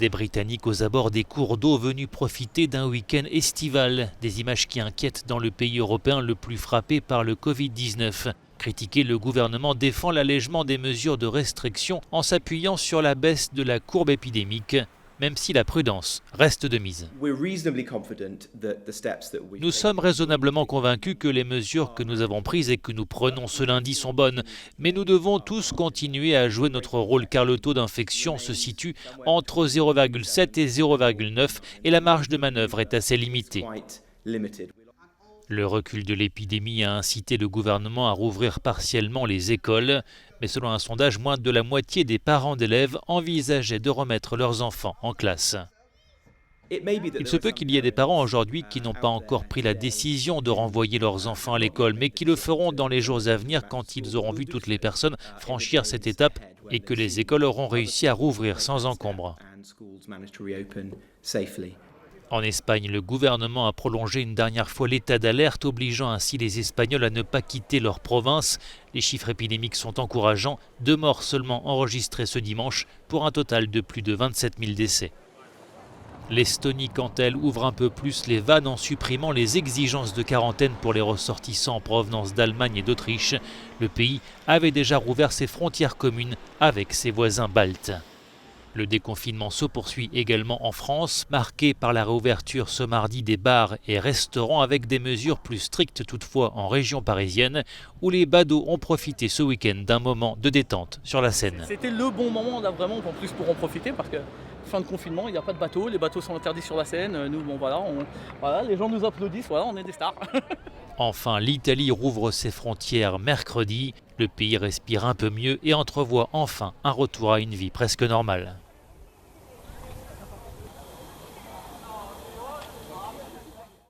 Des Britanniques aux abords des cours d'eau venus profiter d'un week-end estival. Des images qui inquiètent dans le pays européen le plus frappé par le Covid-19. Critiqué, le gouvernement défend l'allègement des mesures de restriction en s'appuyant sur la baisse de la courbe épidémique, même si la prudence reste de mise. Nous sommes raisonnablement convaincus que les mesures que nous avons prises et que nous prenons ce lundi sont bonnes, mais nous devons tous continuer à jouer notre rôle car le taux d'infection se situe entre 0,7 et 0,9 et la marge de manœuvre est assez limitée. Le recul de l'épidémie a incité le gouvernement à rouvrir partiellement les écoles, mais selon un sondage, moins de la moitié des parents d'élèves envisageaient de remettre leurs enfants en classe. Il se peut qu'il y ait des parents aujourd'hui qui n'ont pas encore pris la décision de renvoyer leurs enfants à l'école, mais qui le feront dans les jours à venir quand ils auront vu toutes les personnes franchir cette étape et que les écoles auront réussi à rouvrir sans encombre. En Espagne, le gouvernement a prolongé une dernière fois l'état d'alerte, obligeant ainsi les Espagnols à ne pas quitter leur province. Les chiffres épidémiques sont encourageants, 2 morts seulement enregistrés ce dimanche pour un total de plus de 27 000 décès. L'Estonie, quant à elle, ouvre un peu plus les vannes en supprimant les exigences de quarantaine pour les ressortissants en provenance d'Allemagne et d'Autriche. Le pays avait déjà rouvert ses frontières communes avec ses voisins baltes. Le déconfinement se poursuit également en France, marqué par la réouverture ce mardi des bars et restaurants avec des mesures plus strictes toutefois en région parisienne, où les badauds ont profité ce week-end d'un moment de détente sur la Seine. C'était le bon moment là vraiment en plus pour en profiter parce que fin de confinement, il n'y a pas de bateaux, les bateaux sont interdits sur la Seine, nous voilà, les gens nous applaudissent, voilà, on est des stars. Enfin, l'Italie rouvre ses frontières mercredi. Le pays respire un peu mieux et entrevoit enfin un retour à une vie presque normale.